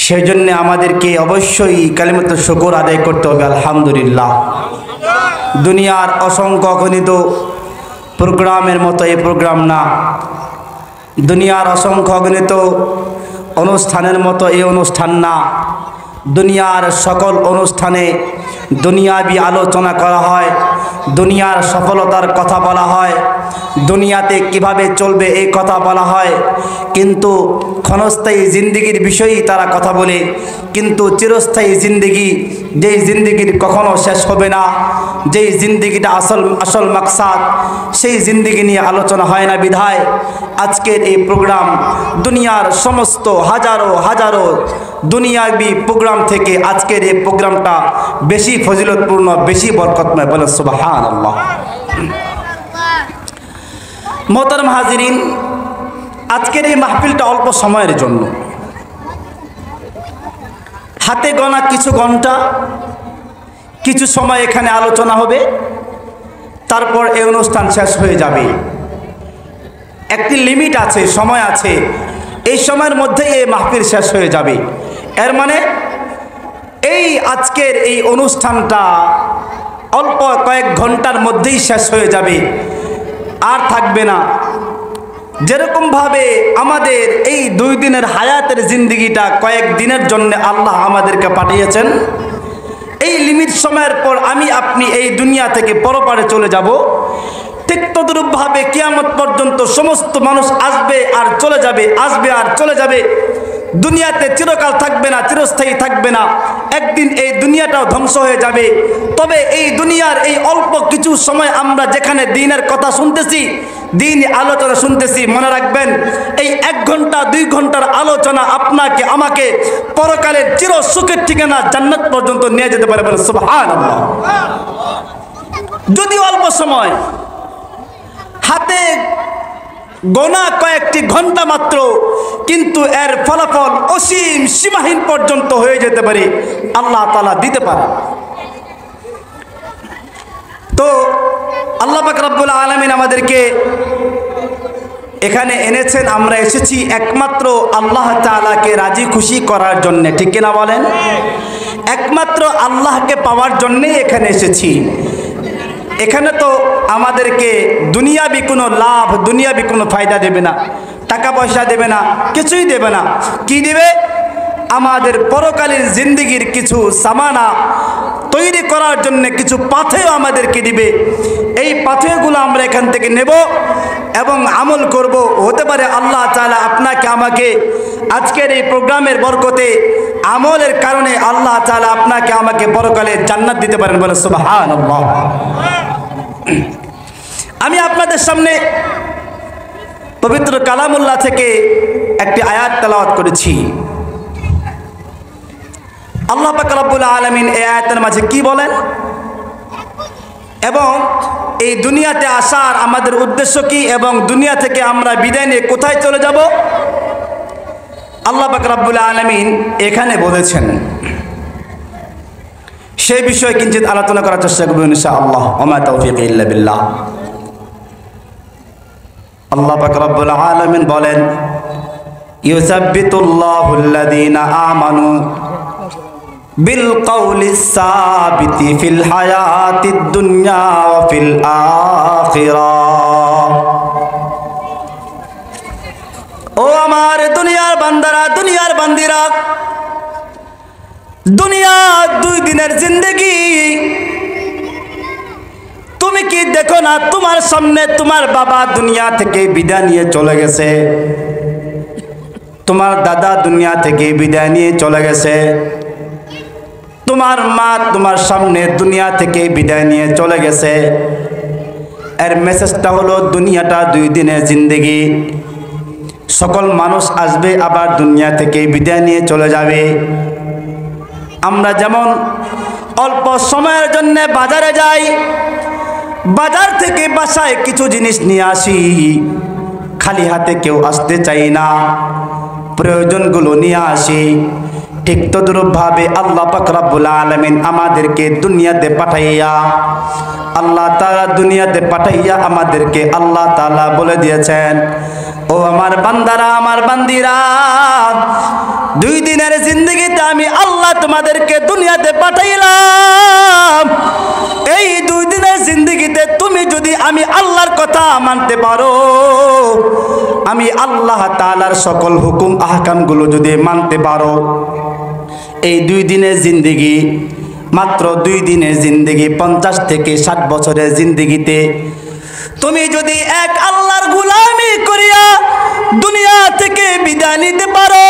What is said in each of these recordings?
সেই জন্য আমাদেরকে অবশ্যই কালিমাতুশ শুকর আদায় করতে হবে আলহামদুলিল্লাহ। দুনিয়ার অসংখ্য অগণিত প্রোগ্রামের মতো এই প্রোগ্রাম না, দুনিয়ার অসংখ্য অগণিত অনুষ্ঠানের মতো এই অনুষ্ঠান না। দুনিয়ার সকল অনুষ্ঠানে দুনিয়াবি আলোচনা করা হয়, দুনিয়ার সফলতার কথা বলা হয়, দুনিয়াতে কিভাবে চলবে এই কথা বলা হয়, কিন্তু ক্ষণস্থায়ী জিন্দেগির বিষয়েই তারা কথা বলে। কিন্তু চিরস্থায়ী জিন্দেগি, যেই জিন্দেগির কখনো শেষ হবে না, যেই জিন্দেগিটা আসল মাকসাদ, সেই জিন্দেগি নিয়ে আলোচনা হয় না। বিধায় আজকের এই প্রোগ্রাম দুনিয়ার সমস্ত হাজারো হাজারো দুনিয়াবি প্রোগ্রাম থেকে আজকের এই প্রোগ্রামটা বেশি ফজিলতপূর্ণ, বেশি বরকতময়। বলেন সুবহানাল্লাহ। মোহতারাম হাজিরিন, আজকের এই মাহফিলটা অল্প সময়ের জন্য, হাতে গোনা কিছু ঘন্টা, কিছু সময় এখানে আলোচনা হবে, তারপর এই অনুষ্ঠান শেষ হয়ে যাবে। একটি লিমিট আছে, সময় আছে, এই সময়ের মধ্যেই এই মাহফিল শেষ হয়ে যাবে। এর মানে এই আজকের এই অনুষ্ঠানটা অল্প কয়েক ঘন্টার মধ্যেই শেষ হয়ে যাবে, আর থাকবে না। যেরকমভাবে আমাদের এই 2 দিনের হায়াতের জিন্দেগিটা কয়েক দিনের জন্য আল্লাহ আমাদেরকে পাঠিয়েছেন, এই লিমিট সময়ের পর আমি আপনি এই দুনিয়া থেকে পরপারে চলে যাব। ঠিক তদ্রূপভাবে কিয়ামত পর্যন্ত সমস্ত মানুষ আসবে আর চলে যাবে, আসবে আর চলে যাবে। দুনিয়াতে চিরকাল থাকবে না, চিরস্থায়ী থাকবে না। একদিন এই দুনিয়াটাও ধ্বংস হয়ে যাবে। তবে এই দুনিয়ার এই অল্প কিছু সময় আমরা যেখানে দ্বীনের কথা শুনতেছি, দ্বীন আলোচনা শুনতেছি, মনে রাখবেন এই 1 ঘন্টা 2 ঘন্টার আলোচনা আপনাকে আমাকে পরকালের চির সুখের ঠিকানা জান্নাত পর্যন্ত নিয়ে যেতে পারে। বলে সুবহানাল্লাহ। যদি অল্প সময়, হাতে গোনা কয়েকটি ঘন্টা মাত্র, কিন্তু এর ফলাফল অসীম সীমাহীন পর্যন্ত হয়ে যেতে পারে, আল্লাহ তাআলা দিতে পারে। তো আল্লাহ পাক রব্বুল আলামিন আমাদেরকে এখানে এনেছেন, আমরা এসেছি একমাত্র আল্লাহ তাআলাকে রাজি খুশি করার জন্য, ঠিক কিনা বলেন? একমাত্র আল্লাহকে পাওয়ার জন্যই এখানে এসেছি। এখানে তো আমাদেরকে দুনিয়াবি কোনো লাভ, দুনিয়াবি কোনো ফায়দা দেবে না, টাকা পয়সা দেবে না, কিছুই দেবে না। কি দেবে? আমাদের পরকালীন জিন্দেগির কিছু সামানা তৈরি করার জন্য কিছু পাথেয় আমাদেরকে দিবে। এই পাথেয়গুলো আমরা এখান থেকে নেব এবং আমল করব। হতে পারে আল্লাহ তাআলা আপনাকে আমাকে আজকের এই প্রোগ্রামের বরকতে, আমলের কারণে আল্লাহ তাআলা আপনাকে আমাকে পরকালে জান্নাত দিতে পারেন। বলে সুবহানাল্লাহ। আমি আপনাদের সামনে পবিত্র কালামুল্লাহ থেকে একটি আয়াত তেলাওয়াত করেছি। আল্লাহ পাক রব্বুল আলামিন এই আয়াতের মাঝে কি বলেন এবং এই দুনিয়াতে আসার আমাদের উদ্দেশ্য কি এবং দুনিয়া থেকে আমরা বিদায় নিয়ে কোথায় চলে যাব, আল্লাহ পাক রব্বুল আলামিন এখানে বলেছেন। সেই বিষয়ে কিঞ্চিত আলোচনা করার চেষ্টা করব ইনশাআল্লাহ। ওমা তাওফীক ইল্লা বিল্লাহ। আল্লাহ পাক রব্বুল আলামিন বলেন, ইউসাব্বিতুল্লাহুল্লাযীনা আমানু বিল কওলিস সাবিতি ফিল হায়াতিদ দুনিয়া ওয়া ফিল আখিরাহ। ও আমার দুনিয়ার বান্দারা, দুনিয়ার বান্দিরা, দুনিয়া 2 দিনের জিন্দেগি। তুমি কি দেখো না তোমার সামনে তোমার বাবা দুনিয়া থেকে বিদায় নিয়ে চলে গেছে, তোমার দাদা দুনিয়া থেকে বিদায় নিয়ে চলে গেছে, তোমার মা তোমার সামনে দুনিয়া থেকে বিদায় নিয়ে চলে গেছে। এর মেসেজটা হলো দুনিয়াটা 2 দিনের জিন্দেগি। সকল মানুষ আসবে, আবার দুনিয়া থেকে বিদায় নিয়ে চলে যাবে। আমরা যেমন অল্প সময়ের জন্য বাজারে যাই, বাজার থেকে বাসায় কিছু জিনিস নিয়ে আসি, খালি হাতে কেউ আসতে চাই না, প্রয়োজনগুলো নিয়ে আসি। ঠিক তদ্রূপভাবে আল্লাহ পাক রব্বুল আলামিন আমাদেরকে দুনিয়াতে পাঠাইয়া, আল্লাহ তাআলা দুনিয়াতে পাঠাইয়া আমাদেরকে আল্লাহ তাআলা বলে দিয়েছেন, ও আমার বান্দারা, আমার বান্দিরা, 2 দিনের জিন্দেগিতে আমি আল্লাহ তোমাদেরকে দুনিয়াতে পাঠাইলাম। এই 2 দিনের জিন্দেগিতে তুমি যদি আমি আল্লাহর কথা মানতে পারো, আমি আল্লাহ তাআলার সকল হুকুম আহকামগুলো যদি মানতে পারো, এই 2 দিনের জিন্দেগি, মাত্র 2 দিনের জিন্দেগি 50 থেকে 60 বছরের জিন্দেগিতে তুমি যদি এক আল্লাহর গোলামি করিয়া দুনিয়া থেকে বিদায় নিতে পারো,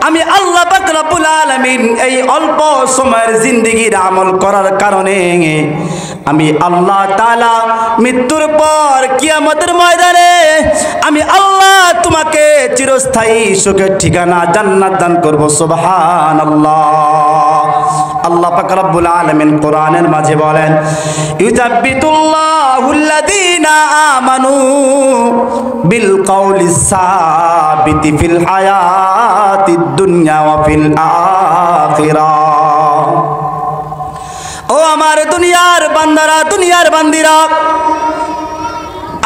আমি আল্লাহ পাক রব্বুল আলামিন এই অল্প সময়ের জিন্দেগির আমল করার কারণে আমি আল্লাহ তাআলা মৃত্যুর পর কিয়ামতের ময়দানে আমি আল্লাহ তোমাকে চিরস্থায়ী সুখের ঠিকানা জান্নাত দান করব। সুবহানাল্লাহ। আল্লাহ পাক রব্বুল আলামিন কোরআনের মাঝে বলেন, ইউযাব্বিতুল্লাহুল্লাযীনা আমানু বিল কওলিস সাবিতি ফিল হায়াতিদ দুনিয়া ওয়া ফিল আখিরাহ। ও আমার দুনিয়ার বান্দারা, দুনিয়ার বান্দিরা,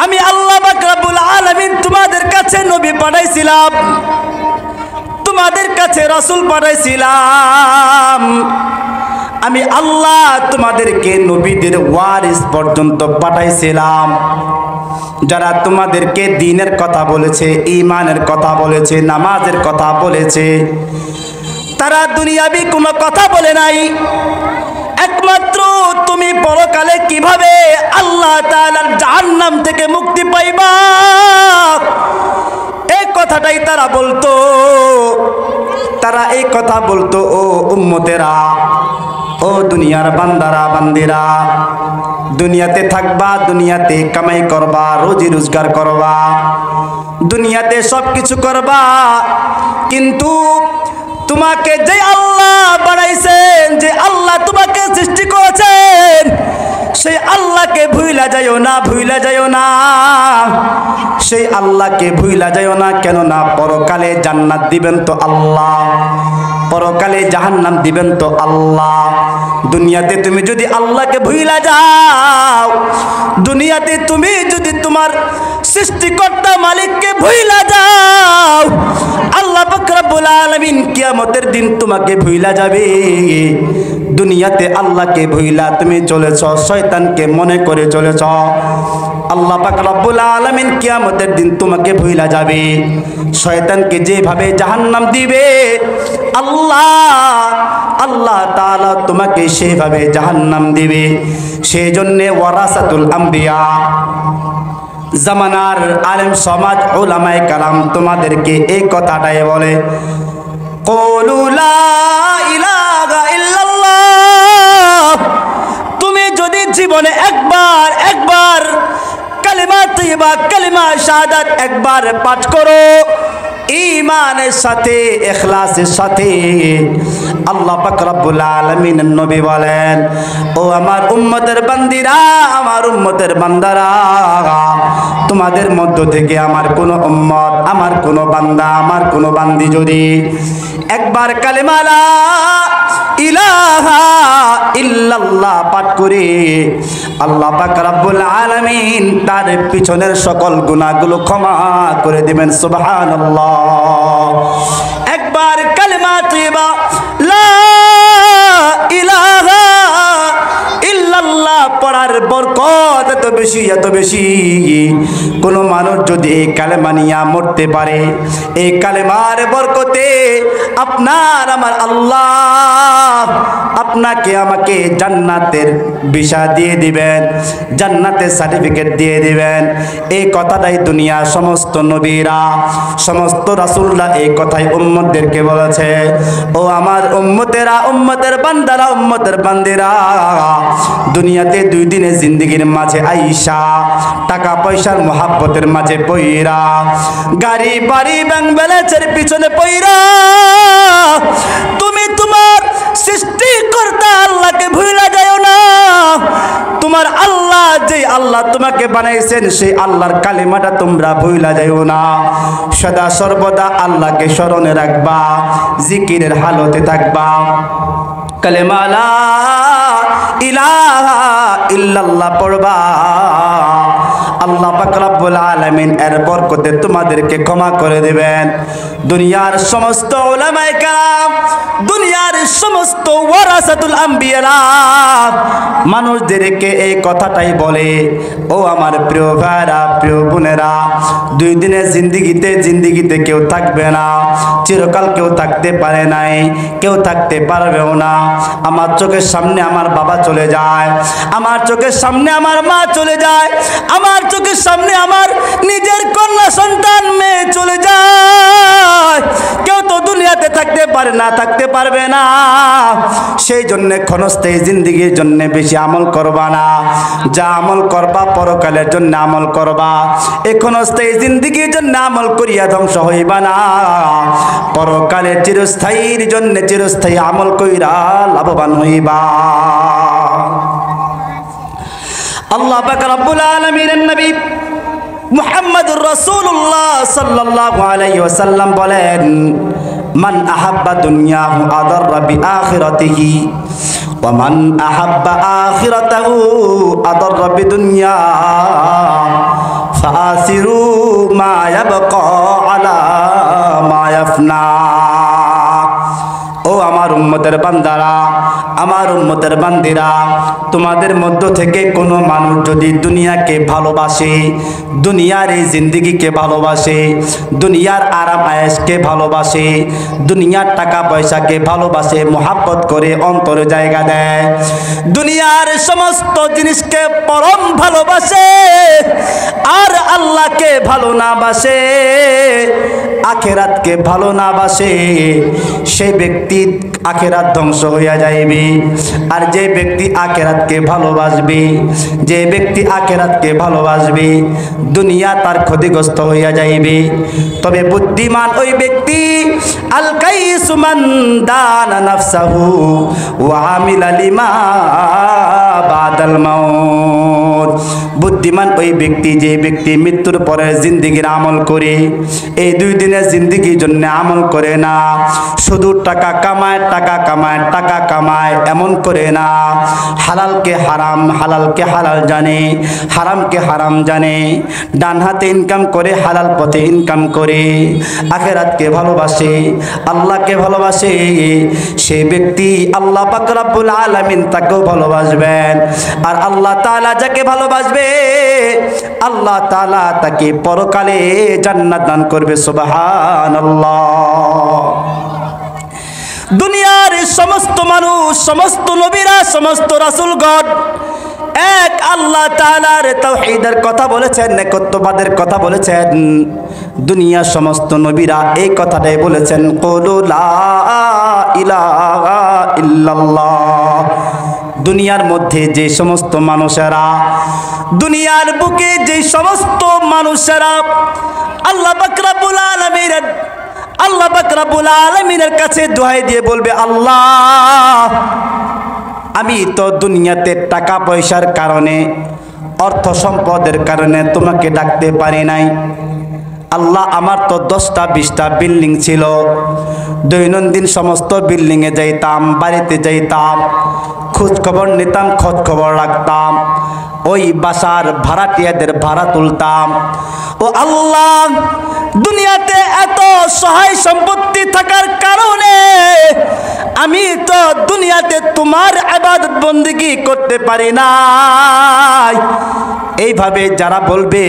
আমি আল্লাহ পাক রব্বুল আলামিন তোমাদের কাছে নবী পাঠাইছিলাম, তোমাদের কাছে রাসূল পাঠাইছিলাম। আমি আল্লাহ তোমাদেরকে নবীদের ওয়ারিস পর্যন্ত পাঠাইছিলাম, যারা তোমাদেরকে দ্বীনের কথা বলেছে, ঈমানের কথা বলেছে, নামাজের কথা বলেছে। তারা দুনিয়াবি কোনো কথা বলে নাই। একমাত্র তুমি পরকালে কিভাবে আল্লাহ তাআলার জাহান্নাম থেকে মুক্তি পাইবা, এই কথাটাই তারা বলতো। তারা এই কথা বলতো, ও উম্মতেরা, ও দুনিয়ার বান্দারা বান্দিরা, দুনিয়াতে থাকবা, দুনিয়াতে কামাই করবা, রুজি রোজগার করবা, দুনিয়াতে সব কিছু করবা, কিন্তু তোমাকে যে আল্লাহ বানাইছেন, যে আল্লাহ তোমাকে সৃষ্টি করেছেন, সেই আল্লাহকে ভুইলা যাইও না, ভুইলা যাইও না, সেই আল্লাহকে ভুইলা যাইও না। কেননা পরকালে জান্নাত দিবেন তো আল্লাহ, পরকালে জাহান্নাম দিবেন তো আল্লাহ। দুনিয়াতে তুমি যদি আল্লাহকে ভুইলা যাও, দুনিয়াতে তুমি যদি তোমার সৃষ্টিকর্তা মালিককে ভুইলা যাও, আল্লাহ পাক রব্বুল আলামিন কিয়ামতের দিন তোমাকে ভুইলা যাবে। দুনিয়াতে আল্লাহকে ভুইলা তুমি চলেছ, শয়তানকে মনে করে চলেছ, আল্লাহ পাক রব্বুল আলামিন কিয়ামতের দিন তোমাকে ভুইলা যাবে। শয়তানকে যেভাবে জাহান্নাম দিবে, আল্লাহ তাআলা তোমাকে সেভাবে জাহান্নাম দিবে। সেই জন্য ওয়ারাসাতুল আম্বিয়া, জামানার আলেম সমাজ উলামায়ে কারাম তোমাদেরকে এই কথাটাই বলে, ক্বালু লা ইলাহা ইল্লাল্লাহ। তুমি যদি জীবনে একবার কালিমা তাইয়্যিবা, কালিমা শাহাদাত একবার পাঠ করো ঈমানের সাথে, ইখলাসের সাথে, আল্লাহ পাক রব্বুল আলামিন নবী বলেন, ও আমার উম্মতের বান্দিরা, আমার উম্মতের বান্দারা, তোমাদের মধ্য থেকে আমার কোন উম্মত, আমার কোন বান্দা, আমার কোন বান্দি যদি একবার কালিমা লা ইলাহা ইল্লাল্লাহ পাঠ করে, আল্লাহ পাক রব্বুল আলামিন তার পিছনের সকল গুনাহগুলো ক্ষমা করে দিবেন। সুবহানাল্লাহ। একবার কালিমা তাইয়্যিবা লা ইলাহা ইল্লাল্লাহ পড়ার বরকত এত বেশি, এত বেশি। কোন মানুষ যদি এই কালেমা নিয়ে মরতে পারে, এই কালেমার বরকতে আপনার আমার আল্লাহ আপনাকে আমাকে জান্নাতের ভিসা দিয়ে দিবেন, জান্নাতের সার্টিফিকেট দিয়ে দিবেন। এই কথাটাই দুনিয়া সমস্ত নবীরা, সমস্ত রাসূলরা এই কথাই উম্মতদেরকে বলেছে। ও আমার উম্মতেরা, উম্মতের বান্দারা, উম্মতের বান্দিরা, দুনিয়াতে 2 দিনের জিন্দেগির মাঝে আইসা, টাকা পয়সার মোহাব্বতের মাঝে পইরা, গাড়ি বাড়ি ব্যাংক ব্যালেন্সের পিছনে পইরা, তুমি তোমার সৃষ্টিকর্তা আল্লাহকে ভুলে যাও না। তোমার আল্লাহ, যে আল্লাহ তোমাকে বানাইছেন, সেই আল্লাহর কালিমাটা তোমরা ভুলে যাও না। সদা সর্বদা আল্লাহকে স্মরণে রাখবা, জিকিরের হালতে থাকবা, কালেমা লা ইলাহা ইল্লাল্লাহ পড়বা। আল্লাহ পাক রব্বুল আলামিন এর বরকতে তোমাদেরকে ক্ষমা করে দিবেন। দুনিয়ার সমস্ত উলামায়ে কেরাম, দুনিয়ার সমস্ত ওয়ারাসাতুল আম্বিয়ারা মানুষদেরকে এই কথাটাই বলে, ও আমার প্রিয় ভাইরা, প্রিয় বোনেরা, দুই দিনের জিন্দিগিতে কেউ থাকবে না, চিরকাল কেউ থাকতে পারে নাই, কেউ থাকতে পারবেও না। আমার চোখের সামনে আমার বাবা চলে যায়, আমার চোখের সামনে আমার মা চলে যায়, আমার চোখের সামনে আমার নিজের কন্যা সন্তান মেয়ে চলে যায়। কেউ তো দুনিয়াতে থাকতে পারে না, থাকতে পারবে না। সেই জন্য ক্ষণস্থায়ী জিন্দিগির জন্য বেশি আমল করবা না, যা আমল করবা পরকালের জন্য আমল করবা। এই ক্ষণস্থায়ী জিন্দিগির জন্য আমল করিয়া ধ্বংস হইবা না, পরকালের চিরস্থায়ীর জন্য চিরস্থায়ী আমল কইরা লাভবান হইবা। আল্লাহ পাক রব্বুল আলামিনের নবী মুহাম্মদুর রাসূলুল্লাহ সাল্লাল্লাহু আলাইহি ওয়াসাল্লাম বলেন, মান আহাব্বা দুনিয়াহু আদাররা বিআখিরাতিহি ওয়া মান আহাব্বা আখিরাতাহু আদাররা বিদুনিয়া ফাআসিরু মা ইয়াবকা আলা মা ইয়াফনা। ও আমার উম্মতের বান্দারা, আমার উম্মতের বান্দিরা, তোমাদের মধ্য থেকে কোনো মানুষ যদি দুনিয়াকে ভালোবাসে, দুনিয়ার এই জিন্দিগিকে ভালোবাসে, দুনিয়ার আরাম আয়েশকে ভালোবাসে, দুনিয়ার টাকা পয়সাকে ভালোবাসে, মোহাব্বত করে অন্তরে জায়গা দেয়, দুনিয়ার সমস্ত জিনিসকে পরম ভালোবাসে আর আল্লাহকে ভালো না বাসে, আখেরাতকে ভালো না বাসে, সেই ব্যক্তি আখেরাত ধ্বংস হইয়া যাইবে। আর যে ব্যক্তি আখেরাতকে ভালোবাসবে, যে ব্যক্তি আখেরাতকে ভালোবাসবে, দুনিয়া তার ক্ষতিগ্রস্ত হইয়া যাইবে। তবে বুদ্ধিমান ওই ব্যক্তি, আল কাইসু মান দানা নাফসাহু ওয়া আমিলা লিমা বাদাল মাউত। বুদ্ধিমান ওই ব্যক্তি, যে ব্যক্তি মৃত্যুর পরে জিন্দিগির আমল করে, এই দুই দিনের জিন্দিগির জন্য আমল করে না, শুধু টাকা কামায়, টাকা কামায়, টাকা কামায় এমন করে না, হালালকে হারাম, হালালকে হালাল জানে, হারামকে হারাম জানে, ডান হাতে ইনকাম করে, হালাল পথে ইনকাম করে, আখিরাতকে ভালোবাসে, আল্লাহকে ভালোবাসে, সেই ব্যক্তি আল্লাহ পাক রব্বুল আলামিন তাকেও ভালোবাসবেন। আর আল্লাহ তাআলা যাকে ভালোবাসবে, আল্লাহ তাআলা তাকে পরকালে জান্নাত দান করবে। সুবহানাল্লাহ। দুনিয়ার সমস্ত মানুষ, সমস্ত নবীরা, সমস্ত রাসূলগণ এক আল্লাহ তাআলার তাওহীদের কথা বলেছেন, একত্ববাদের কথা বলেছেন। দুনিয়ার সমস্ত নবীরা এই কথাটাই বলেছেন, কুলু লা ইলাহা ইল্লাল্লাহ। দুনিয়ার মধ্যে যে সমস্ত মানুষেরা, দুনিয়ার বুকে যে সমস্ত মানুষেরা আল্লাহ পাক রব্বুল আলামিন, আল্লাহ পাক রব্বুল আলামিনের কাছে দোহাই দিয়ে বলবে, আল্লাহ আমি তো দুনিয়াতে টাকা পয়সার কারণে, অর্থ সম্পদের কারণে তোমাকে ডাকতে পারি নাই। আল্লাহ আমার তো 10টা 20টা বিল্ডিং ছিল, দৈনন্দিন সমস্ত বিল্ডিংয়ে যাইতাম, বাড়িতে যাইতাম, খোঁজ খবর নিতাম, খোঁজ খবর রাখতাম, ওই বাসার ভাড়াটিয়াদের ভাড়া তুলতাম। ও আল্লাহ, দুনিয়াতে এত সহায় সম্পত্তি থাকার কারণে আমি তো দুনিয়াতে তোমার ইবাদত বন্দেগী করতে পারি না। এইভাবে যারা বলবে,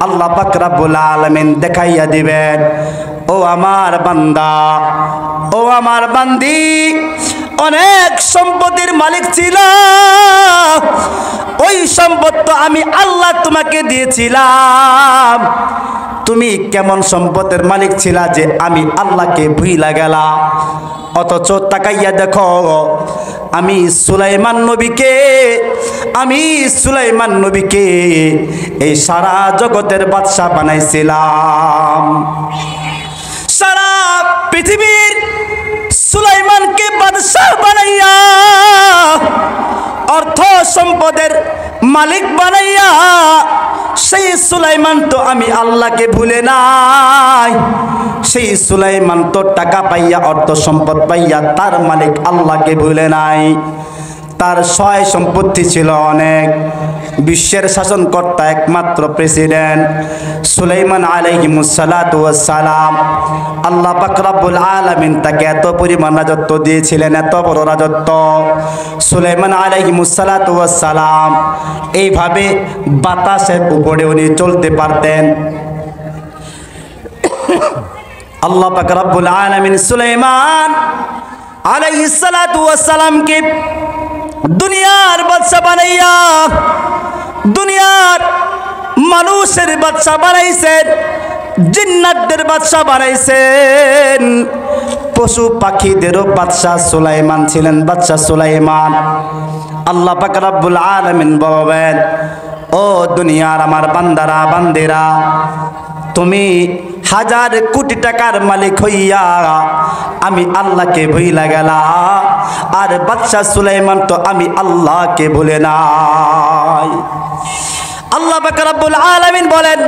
আল্লাহ পাক রব্বুল আলামিন দেখাইয়া দিবেন, ও আমার বান্দা, ও আমার বান্দি, অনেক সম্পত্তির মালিক ছিল, ওই সম্পদ তো আমি আল্লাহ তোমাকে দিয়েছিলাম। তুমি কেমন সম্পদের মালিক ছিলা যে আমি আল্লাহকে ভুইলা গেলা? অথচ তাকাইয়া দেখো, আমি সুলাইমান নবীকে এই সারা জগতের বাদশা বানাইছিলাম। সারা পৃথিবীর সুলাইমানকে বাদশা বানাইয়া, অর্থ সম্পদের মালিক বানাইয়া, সেই সুলাইমান তো আমি আল্লাহকে ভুলে নাই। সেই সুলাইমান তো টাকা পাইয়া, অর্থ সম্পদ পাইয়া তার মালিক আল্লাহকে ভুলে নাই। তার সয় সম্পত্তি ছিল অনেক, বিশ্বের শাসনকর্তা একমাত্র প্রেসিডেন্ট সুলাইমান আলাইহিস সালাতু ওয়াস সালাম। আল্লাহ পাক রব্বুল আলামিন তাকে এত পরিমাণ রাজত্ব দিয়েছিলেন, এত বড় রাজত্ব। সুলাইমান আলাইহিস সালাতু ওয়াস সালাম এইভাবে বাতাসের উপরে উনি চলতে পারতেন। আল্লাহ পাক রব্বুল আলামিন সুলাইমান আলাইহিস সালাতু ওয়াস সালামকে দুনিয়ার বাদশা বানাইয়া দুনিয়ার মানুষের বাদশা বানাইছেন, জিন্নাতদের বাদশা বানাইছেন, পশু পাখিদেরও বাদশা সুলাইমান ছিলেন, বাদশা সুলাইমান। আল্লাহ পাক রব্বুল আলামিন বলেন, ও দুনিয়ার আমার বান্দারা বান্দেরা, তুমি হাজার কোটি টাকার মালিক হইয়া আমি আল্লাহকে ভুইলা গেলা, আর বাদশা সুলাইমান তো আমি আল্লাহকে ভুলে নাই। আল্লাহ পাক রব্বুল আলামিন বলেন,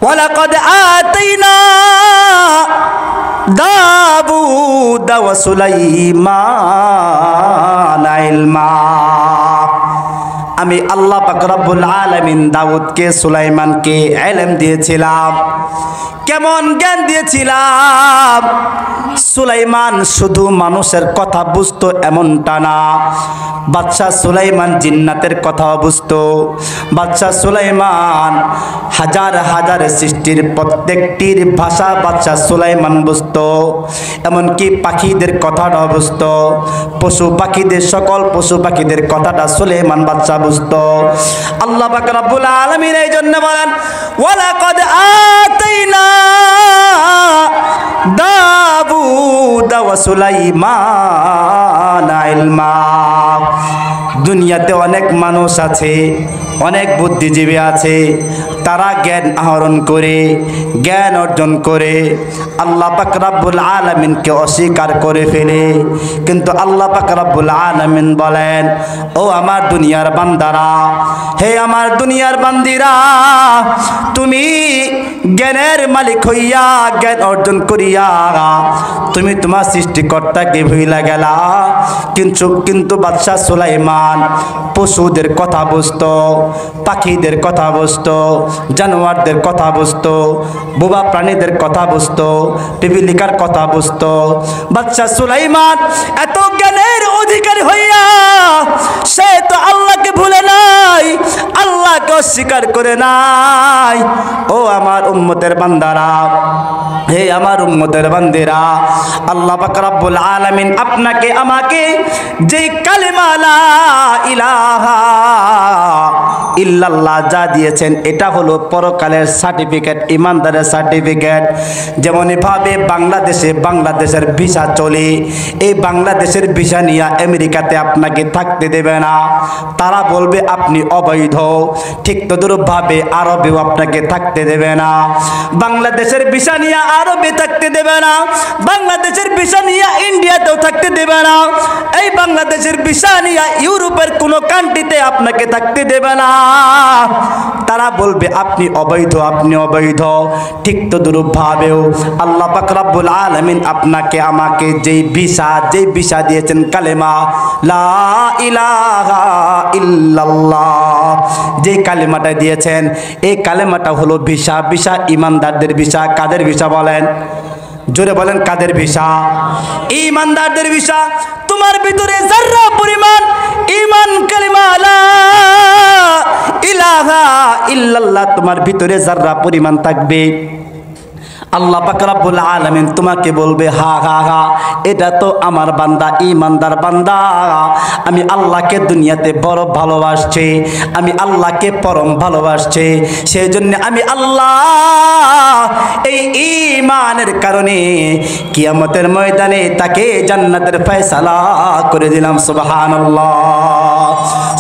ওয়ালাকাদ আতাইনা দাউদা ওয়া সুলাইমানা ইলমা। আমি আল্লাহ পাক রব্বুল আলামিন দাউদকে সুলাইমানকে ইলম দিয়েছিলাম। কেমন জ্ঞান দিয়েছিলাম? সুলাইমান শুধু মানুষের কথা বুঝতো এমনটা না, বাদশা সুলাইমান জিন্নাতের কথাও বুঝতো। বাদশা সুলাইমান হাজার হাজার সৃষ্টির প্রত্যেকটির ভাষা বাদশা সুলাইমান বুঝতো, এমনকি পাখিদের কথাটাও বুঝতো, পশু পাখিদের সকল পশু পাখিদের কথাটা সুলাইমান বাদশা বুঝতো। আল্লাহ পাক রব্বুল আলামিন এই জন্য বলেন, ওয়ালাকাদ আতাইনা দাউদা ওয়া সুলাইমানা ইলমা। দুনিয়াতে অনেক মানুষ আছে, অনেক বুদ্ধিজীবী আছে, তারা জ্ঞান আহরণ করে, জ্ঞান অর্জন করে আল্লাহ পাক রব্বুল আলামিনকে অস্বীকার করে ফেলে। কিন্তু আল্লাহ পাক রব্বুল আলামিন বলেন, ও আমার দুনিয়ার বান্দারা, হে আমার দুনিয়ার বান্দিরা, তুমি জ্ঞানের মালিক হইয়া জ্ঞান অর্জন করিয়া তুমি তোমার সৃষ্টিকর্তাকে ভুইলা গেলা। কিন্তু বাদশা সুলাইমান পশুদের কথা বুঝতো, পাখিদের কথা বুঝতো, জানোয়ারদের কথা বুঝতো, বোবা প্রাণীদের কথা বুঝতো, পিপিলিকার কথা বুঝতো। বাদশা সুলাইমান এত জ্ঞানের অধিকারী হইয়া সে তো আল্লাহকে ভুলে নাই, আল্লাহকে অস্বীকার করে নাই। ও আমার উম্মতের বান্দারা, হে আমার উম্মতের বান্দিরা, আল্লাহ পাক রব্বুল আলামিন আপনাকে আমাকে যে কালেমা লা ইলাহা ইল্লাল্লাহ যা দিয়েছেন, এটা হলো পরকালের সার্টিফিকেট, ইমানদারের সার্টিফিকেট। যেমনভাবে বাংলাদেশের ভিসা চলে, এই বাংলাদেশের ভিসা নিয়ে আমেরিকাতে আপনাকে থাকতে দেবে না, তারা বলবে আপনি অবৈধ। ঠিক তদ্রূপভাবে আরবেও আপনাকে থাকতে দেবে না। বাংলাদেশের ভিসা নিয়ে আরবে থাকতে দেবে না, বাংলাদেশের ভিসা নিয়ে ইন্ডিয়াতেও থাকতে দেবে না, এই বাংলাদেশের ভিসা নিয়ে ইউরোপের কোনো কান্ট্রিতে আপনাকে থাকতে দেবে না। তারা বলবে আপনি অবৈধ, আপনি অবৈধ। ঠিক তদ্রূপভাবেও আল্লাহ পাক রব্বুল আলামিন আপনাকে আমাকে যেই ভিসা দিয়েছেন, কালেমা লা ইলাহা ইল্লাল্লাহ, যে কালেমাটা দিয়েছেন, এই কালেমাটা হলো ভিসা। ভিসা ইমানদারদের ভিসা। কাদের ভিসা বলেন? জোরে বলেন, কাদের ভিসা? ইমানদারদের ভিসা। তোমার ভিতরে যারা পরিমাণ ঈমান কালিমা লা ইলাহা ইল্লাল্লাহ তোমার ভিতরে যারা পরিমাণ থাকবে, আল্লাহ পাক রব্বুল আলামিন তোমাকে বলবে, হা হা হা, এটা তো আমার বান্দা, ঈমানদার বান্দা। আমি আল্লাহকে দুনিয়াতে বড় ভালোবাসছি, আমি আল্লাহকে পরম ভালোবাসছি, সেই জন্য আমি আল্লাহ এই ঈমানের কারণে কিয়ামতের ময়দানে তাকে জান্নাতের ফয়সালা করে দিলাম। সুবহানাল্লাহ।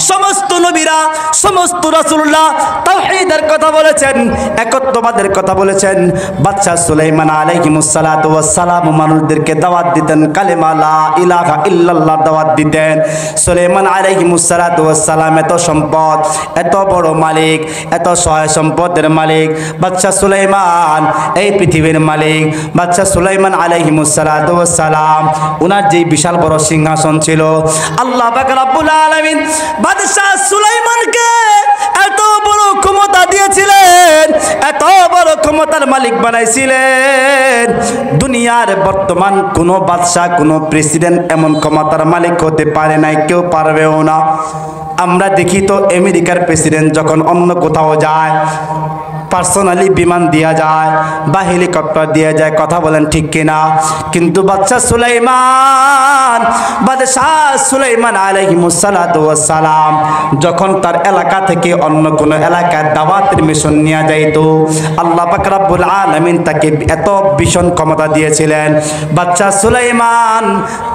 সমস্ত নবীরা, সমস্ত রাসূলুল্লাহ তাওহীদের কথা বলেছেন, একত্ববাদের কথা বলেছেন। বাদশা সুলাইমান আলাইহিস সালাতু ওয়াস সালাম মানুষদেরকে দাওয়াত দিতেন, কালেমা লা ইলাহা ইল্লাল্লাহ দাওয়াত দিতেন। সুলাইমান আলাইহিস সালাতু ওয়াস সালাম এত সম্পদ, এত বড় মালিক, এত সহায় সম্পদের মালিক বাদশা সুলাইমান, এই পৃথিবীর মালিক বাদশা সুলাইমান আলাইহিস সালাতু ওয়াস সালাম। ওনার যে বিশাল বড় সিংহাসন ছিল, আল্লাহ পাক রব্বুল আলামিন বাদশা সুলাইমানকে এত বড় ক্ষমতা দিয়েছিলেন, এত বড় ক্ষমতার মালিক বানাইছিলেন। দুনিয়ার বর্তমান কোনো বাদশা, কোনো প্রেসিডেন্ট এমন ক্ষমতার মালিক হতে পারে নাই, কেউ পারবেও না। আমরা দেখি তো আমেরিকার প্রেসিডেন্ট যখন অন্য কোথাও যায়, পার্সোনালি বিমান দিয়া যায় বা হেলিকপ্টার দিয়া যায়, কথা বলেন ঠিক কিনা? কিন্তু বাদশাহ সুলাইমান আলাইহিস সালাতু ওয়াস সালাম যখন তার এলাকা থেকে অন্য কোন এলাকায় দাওয়াতের মিশন নিয়ে যাইতো, আল্লাহ পাক রব্বুল আলামিন তাকে এত ভীষণ ক্ষমতা দিয়েছিলেন, বাদশাহ সুলাইমান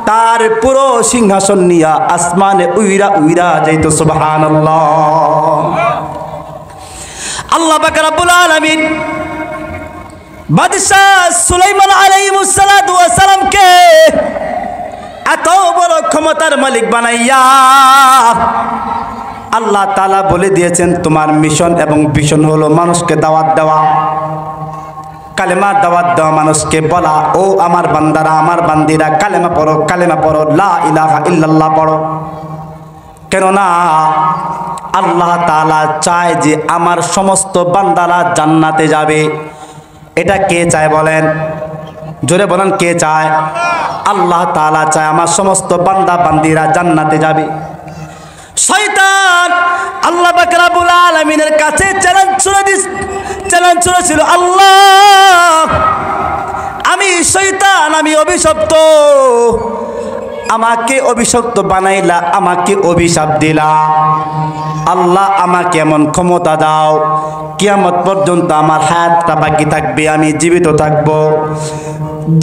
তার পুরো সিংহাসন নিয়ে আসমানে উইরা উইরা যাইতো। সুবহানাল্লাহ। আল্লাহ পাক রব্বুল আলামিন বাদশাহ সুলাইমান আলাইহিস সালাতু ওয়াস সালামকে এত বড় ক্ষমতার মালিক বানাইয়া আল্লাহ তাআলা বলে দিয়েছেন, তোমার মিশন এবং ভিশন হলো মানুষকে দাওয়াত দেওয়া, কালেমার দাওয়াত দেওয়া, মানুষকে বলা, ও আমার বান্দারা, আমার বান্দিরা, কালেমা পড়ো, কালেমা পড়ো, লা ইলাহা ইল্লাল্লাহ পড়ো। কেননা আল্লাহ তাআলা চায় যে আমার সমস্ত বান্দারা জান্নাতে যাবে। এটা কে চায় বলেন? জোরে বলেন, কে চায়? আল্লাহ তাআলা চায় আমার সমস্ত বান্দা বান্দিরা জান্নাতে যাবে। শয়তান আল্লাহ পাক রব্বুল আলামিনের কাছে চ্যালেঞ্জ ছুড়েছিল, আল্লাহ আমি শয়তান, আমি অভিশপ্ত, আমাকে অভিশপ্ত বানাইলা, আমাকে অভিশাপ দিলা, আল্লাহ আমাকে এমন ক্ষমতা দাও কিয়ামত পর্যন্ত আমার হায়াতটা বাকি থাকবে, আমি জীবিত থাকব,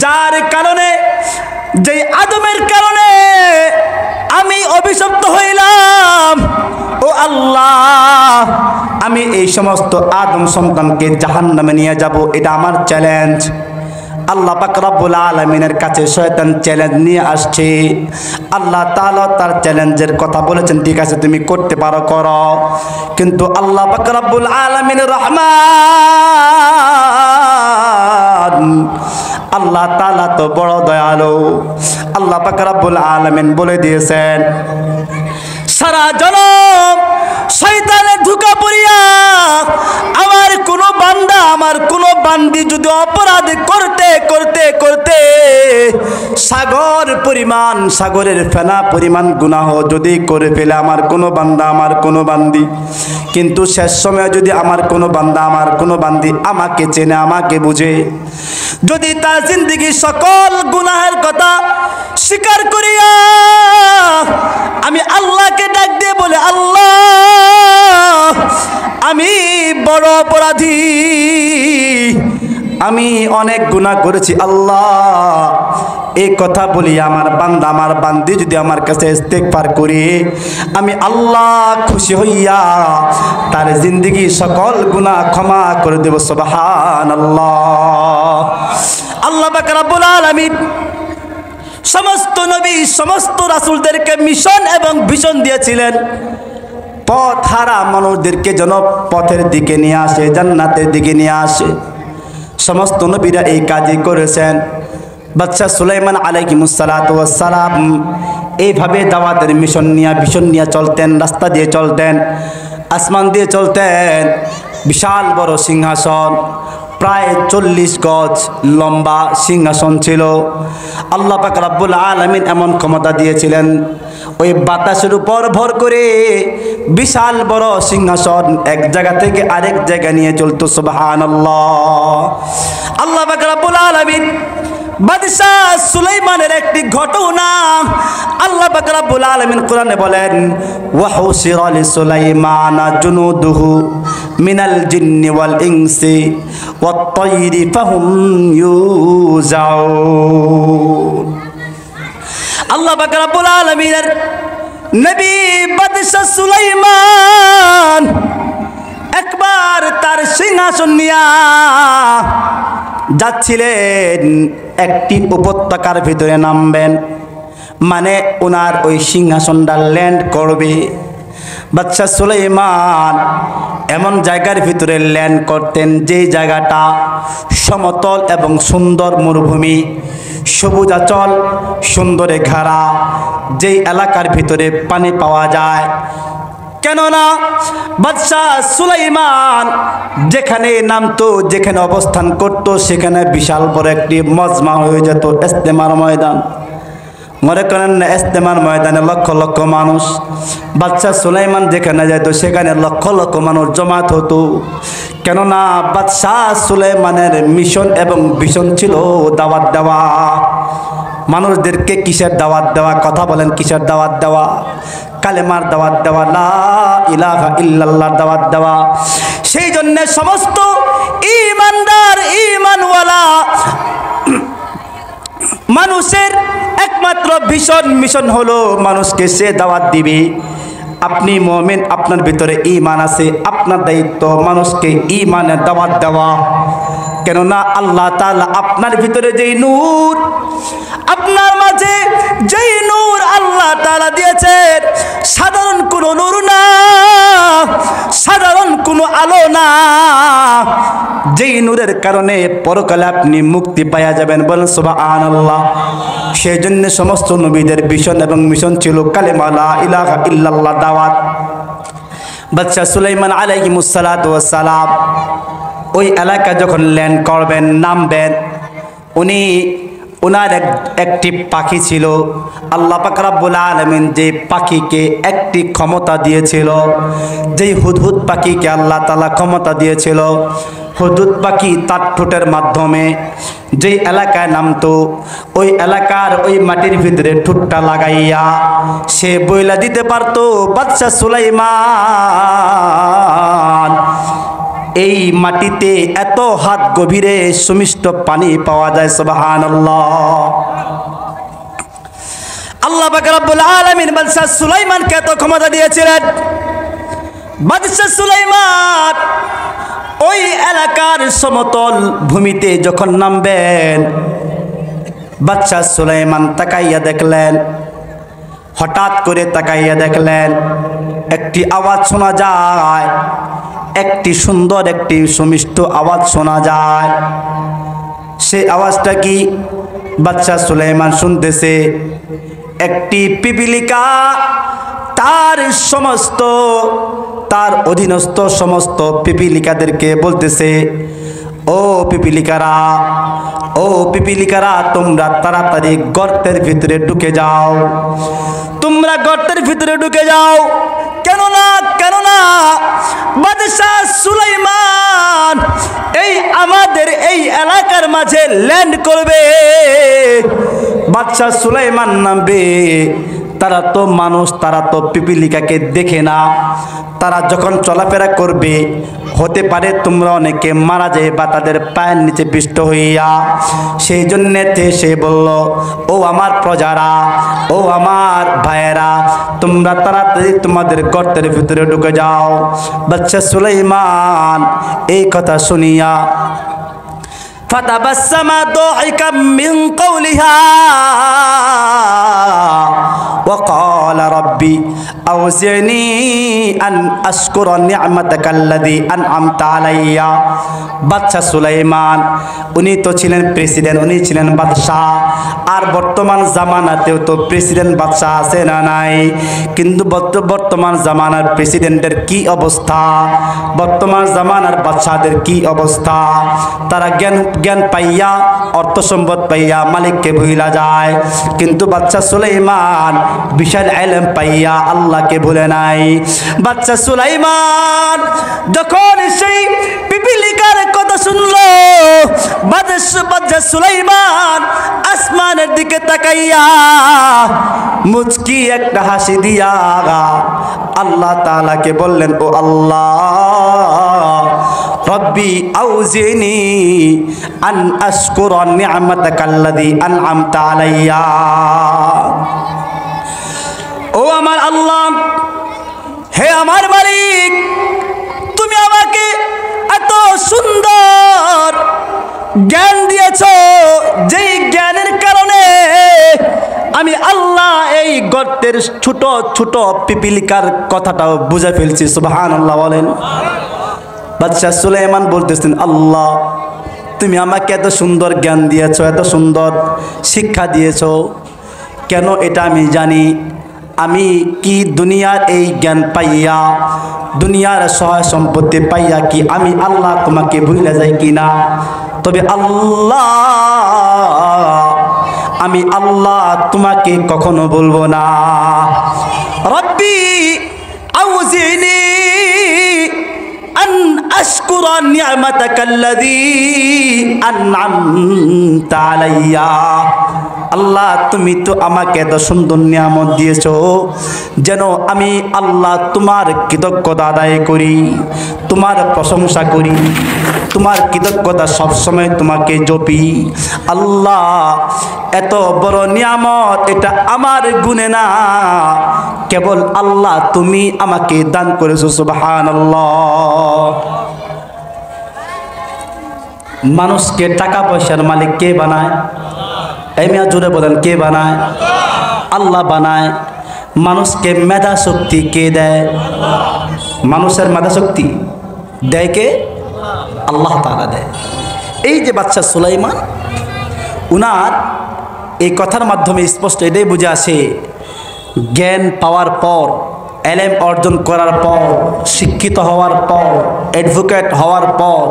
যার কারণে, যে আদমের কারণে আমি অভিশপ্ত হইলাম, ও আল্লাহ আমি এই সমস্ত আদম সন্তানকে জাহান্নামে নিয়ে যাব, এটা আমার চ্যালেঞ্জ। আল্লাহ পাক রব্বুল আলামিনের কাছে শয়তান চ্যালেঞ্জ নিয়ে আসছে। আল্লাহ তাআলা তার চ্যালেঞ্জের কথা বলেছেন, ঠিক আছে তুমি করতে পারো, করো। কিন্তু আল্লাহ পাক রব্বুল আলামিনের রহমান, আল্লাহ তাআলা তো বড় দয়ালু। আল্লাহ পাক রব্বুল আলামিন বলে দিয়েছেন, সারা জনম শয়তানের ধোঁকা পড়িয়া আমার কোন বান্দা, আমার কোন বান্দি যদি অপরাধ করতে করতে করতে সাগর পরিমাণ, সাগরের ফেনা পরিমাণ গুনাহ যদি করে ফেলে আমার কোন বান্দা, আমার কোন বান্দি, কিন্তু শেষ সময় যদি আমার কোন বান্দা, আমার কোন বান্দি আমাকে চেনে, আমাকে বুঝে, যদি তার জিন্দেগির সকল গুনাহের কথা স্বীকার করিয়া আমি আল্লাহকে ডাক দিয়ে বলে, আল্লাহ আমি বড় অপরাধী, আমি অনেক গুনাহ করেছি আল্লাহ, এই কথা বলি আমার বান্দা, আমার বান্দি যদি আমার কাছে ইস্তেগফার করে, আমি আল্লাহ খুশি হইয়া তার জিন্দেগি সকল গুনাহ ক্ষমা করে দেব। সুবহানাল্লাহ। আল্লাহ পাক রব্বুল আলামিন সমস্ত নবী, সমস্ত রাসূলদেরকে মিশন এবং ভিশন দিয়েছিলেন, পথ হারা মানুষদেরকে যেন পথের দিকে নিয়ে আসে, জান্নাতের দিকে নিয়ে আসে। সমস্ত নবীরা এই কাজই করেছেন। বাদশাহ সুলাইমান আলাইহিস সালাতু ওয়াস সালাম এইভাবে দাওয়াতের মিশন নিয়ে, ভিশন নিয়ে চলতেন, রাস্তা দিয়ে চলতেন, আসমান দিয়ে চলতেন। বিশাল বড় সিংহাসন, প্রায় 40 গজ লম্বা সিংহাসন ছিল। আল্লাহ পাক রব্বুল আলামিন এমন ক্ষমতা দিয়েছিলেন, ওই বাতাসের উপর ভর করে বিশাল বড় সিংহাসন এক জায়গা থেকে আরেক জায়গা নিয়ে চলতো। সুবহানাল্লাহ। আল্লাহ পাক রব্বুল আলামিন বাদশাহ সুলাইমানের একটি ঘটনা আল্লাহ পাক রব্বুল আলামিন কোরআনে বলেন, ওয়া হুসিরা লিসুলাইমানা জুনুদুহু মিনাল জিন্নি ওয়াল ইনসি ওয়াত তায়রি ফাহুম ইউজাউন। আল্লাহ পাক রব্বুল আলামিনের নবী বাদশাহ সুলাইমান একবার তার সিংহাসন নিয়া যাচ্ছিলেন, একটি উপত্যকার ভিতরে নামবেন, মানে ওনার ওই সিংহাসনটা ল্যান্ড করবে। বাদশাহ সুলাইমান এমন জায়গার ভিতরে ল্যান্ড করতেন যে জায়গাটা সমতল এবং সুন্দর মরুভূমি, সবুজাচল, সুন্দরে ঘেরা, যেই এলাকার ভিতরে পানি পাওয়া যায়, কেননা বাদশাহ সুলাইমান যেখানে নামতো, যেখানে অবস্থান করত, সেখানে বিশাল বড় একটি মজমা হয়ে যেত, ইস্তেমার ময়দান। মনে করেন না, ইস্তেমার ময়দানে লক্ষ লক্ষ মানুষ। বাদশাহ সুলাইমান যেখানে যেত সেখানে লক্ষ লক্ষ মানুষ জমাত হতো। কেননা বাদশাহ সুলাইমানের মিশন এবং ভিশন ছিল দাওয়াত দেওয়া। মানুষদেরকে কিসের দাওয়াত দেওয়া? কথা বলেন, কিসের দাওয়াত দেওয়া? কালেমার দাওয়াত দেওয়া, লা ইলাহা ইল্লাল্লাহর দাওয়াত দেওয়া। সেই জন্য সমস্ত ঈমানদার, ঈমানওয়ালা মানুষের একমাত্র মিশন হলো মানুষকে সে দাওয়াত দিবে। আপনি মুমিন, আপনার ভিতরে ঈমান আছে, আপনার দায়িত্ব মানুষকে ঈমানের দাওয়াত দেওয়া। কেননা আল্লাহ তাআলা আপনার ভিতরে যেই নূর, আপনার মাঝে যেই নূর আল্লাহ তাআলা দিয়েছেন, সাধারণ কোনো নূর না, সাধারণ কোনো আলো না, যেই নূরের কারণে পরকালে আপনি মুক্তি পাওয়া যাবেন। বলেন সুবহানাল্লাহ। সেই জন্য সমস্ত নবীদের ভিশন এবং মিশন ছিল কালেমা লা ইলাহা ইল্লাল্লাহ দাওয়াত। বাদশাহ সুলাইমান আলাইহিস সালাতু ওয়াস সালাম ওই এলাকা যখন ল্যান্ড করবেন, নামবেন, ওনার একটি পাখি ছিল। আল্লাহ পাক রব্বুল আলামিন যে পাখিকে একটি ক্ষমতা দিয়েছিল, যেই হুদহুদ পাখিকে আল্লাহ তাআলা ক্ষমতা দিয়েছিল, হুদহুদ পাখি তার ঠোঁটের মাধ্যমে যেই এলাকায় নামতো, ওই এলাকার ওই মাটির ভিতরে ঠোঁটটা লাগাইয়া সে বইলা দিতে পারতো বাদশাহ সুলাইমান এই মাটিতে এত হাত গভীরে সুমিষ্ট পানি পাওয়া যায়। সুবহানাল্লাহ। আল্লাহ পাক রব্বুল আলামিন বাদশাহ সুলাইমানকে এত ক্ষমতা দিয়েছিলেন। বাদশাহ সুলাইমান ওই এলাকার সমতল ভূমিতে যখন নামবেন, বাদশাহ সুলাইমান তাকাইয়া দেখলেন, হঠাৎ করে তাকাইয়া দেখলেন একটি আওয়াজ শোনা যায়, একটি সুন্দর, একটি সুমিষ্ট আওয়াজ শোনা যায়। সেই আওয়াজটা কি? বাদশাহ সুলাইমান শুনতেছে একটি পিপিলিকা তার অধীনস্থ সমস্ত পিপিলিকাদেরকে বলতেছে, ও পিপিলিকারা, তোমরা তাড়াতাড়ি গর্তের ভিতরে ঢুকে যাও, তোমরা গর্তের ভিতরে ঢুকে যাও। কেননা বাদশাহ সুলাইমান আমাদের এই এলাকার মাঝে ল্যান্ড করবে। বাদশাহ সুলাইমান নামবে। তারা তো মানুষ, তারা তো পিপিলিকাকে দেখে না। তারা যখন চলাফেরা করবে, হতে পারে তোমরা অনেকে মারা যায় বা তাদের পায়ের নিচে পিষ্ট হইয়া। সেই জন্যে সে বলল, ও আমার প্রজারা, ও আমার ভাইয়েরা, তোমরা তাড়াতাড়ি তোমাদের গর্তের ভিতরে ঢুকে যাও। বাদশাহ সুলাইমান এই কথা শুনিয়া فتبسم ضاحكا من قولها وقال ربي أوزعني أن أشكر نعمتك الذي أنعمت علي। বাদশাহ সুলাইমান উনি তো ছিলেন প্রেসিডেন্ট, উনি ছিলেন বাদশাহ। আর বর্তমান জামানাতেও তো প্রেসিডেন্ট বাদশাহ আছে না নাই? কিন্তু বর্তমান জামানার প্রেসিডেন্টের কি অবস্থা, বর্তমান জামানার বাদশাহদের কি অবস্থা? তারা জ্ঞান পাইয়া, অর্থ সম্পদ পাইয়া মালিককে ভুলা যায়। কিন্তু বাদশাহ সুলাইমান বিশাল ইলম পাইয়া আল্লাহকে ভুলে নাই। বাদশাহ সুলাইমান যখন সেই পিপিলিকার কথা শুনলো, বাদশাহ সুলাইমান আসমানের দিকে তাকাইয়া মুচকি একটা হাসি দিয়া আল্লাহ তাআলাকে বললেন, ও আল্লাহ, রব্বি আউজিনি আন আশকুরা নি'মাতাকাল্লাযী আন'আমতা আলাইয়া। ও আমার আল্লাহ, হে আমার মালিক, তুমি আমাকে এত সুন্দর জ্ঞান দিয়েছো, যেই জ্ঞানের কারণে আমি আল্লাহ এই গর্তের ছোট ছোট পিপিলিকার কথাটাও বুঝে ফেলছি। সুবহানাল্লাহ বলেন। বাদশাহ সুলাইমান বলতেছেন, আল্লাহ, তুমি আমাকে এত সুন্দর জ্ঞান দিয়েছো, এত সুন্দর শিক্ষা দিয়েছো, কেন এটা আমি জানি। আমি কি দুনিয়ার এই জ্ঞান পাইয়া, দুনিয়ার সহায় সম্পত্তি পাইয়া কি আমি আল্লাহ তোমাকে ভুলে যাই কিনা? তবে আল্লাহ, আমি আল্লাহ তোমাকে কখনো বলবো না। রব্বি আউজিনি আন আশকুরা নি'মাতাকাল্লাযী আন'আমতা আলাইয়া। আল্লাহ, তুমি তো আমাকে এত সুন্দর নিয়ামত দিয়েছো, যেন আমি আল্লাহ তোমার কৃতজ্ঞতা আদায় করি, তোমার প্রশংসা করি, তোমার কৃতজ্ঞতা সবসময় তোমাকে জপি। আল্লাহ, এত বড় নিয়ামত এটা আমার গুণে না, কেবল আল্লাহ তুমি আমাকে দান করেছো। সুবহানাল্লাহ। মানুষকে টাকা পয়সার মালিক কে বানায়? এই মিয়া জোরে বলেন, কে বানায়? আল্লাহ বানায়। মানুষকে মেধা শক্তি কে দেয়? মানুষের মেধা শক্তি দেয় কে? আল্লাহ তাআলা দেয়। এই যে বাদশা সুলাইমান, উনার এই কথার মাধ্যমে স্পষ্ট এটাই বুঝে আসে, জ্ঞান পাওয়ার পর, এলেম অর্জন করার পর, শিক্ষিত হওয়ার পর, অ্যাডভোকেট হওয়ার পর,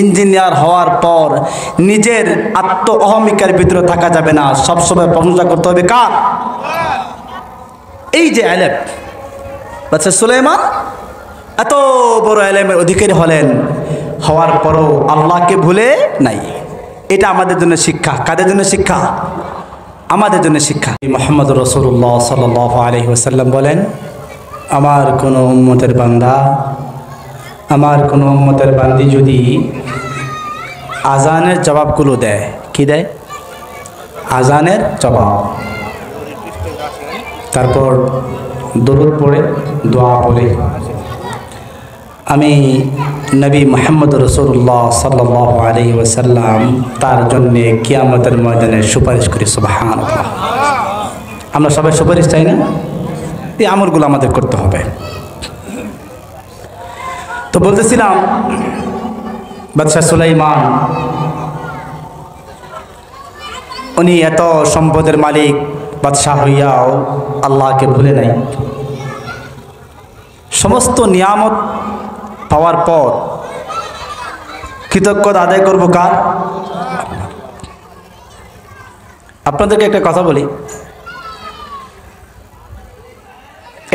ইঞ্জিনিয়ার হওয়ার পর নিজের আত্ম অহমিকার ভিতরে থাকা যাবে না, সবসময় প্রশংসা করতে হবে কার? এই যে এলেম, বাদশা সুলাইমান এত বড় এলেমের অধিকারী হলেন, হওয়ার পরও আল্লাহকে ভুলে নাই। এটা আমাদের জন্য শিক্ষা। কাদের জন্য শিক্ষা? আমাদের জন্য শিক্ষা। মুহাম্মদ রাসূলুল্লাহ সাল্লাল্লাহু আলাইহি ওয়াসাল্লাম বলেন, আমার কোনো উম্মতের বান্দা, আমার কোনো উম্মতের বান্দি যদি আজানের জবাবগুলো দেয়, কি দেয়? আজানের জবাব, তারপর দরুদ পড়ে, দোয়া পড়ে, আমি নবী মুহাম্মদ রাসূলুল্লাহ সাল্লাল্লাহু আলাইহি ওয়াসাল্লাম তার জন্য কিয়ামতের ময়দানে সুপারিশ করি। সুবহানাল্লাহ। আমরা সবাই সুপারিশ চাই না? এই আমলগুলো আমাদের করতে হবে। তো বলতেছিলাম, বাদশা সুলাইমান উনি এত সম্পদের মালিক, বাদশাহ হইয়াও আল্লাহকে ভুলে নাই। সমস্ত নিয়ামত পাওয়ার পর কৃতজ্ঞতা আদায় করবো কার? আপনাদেরকে একটা কথা বলি,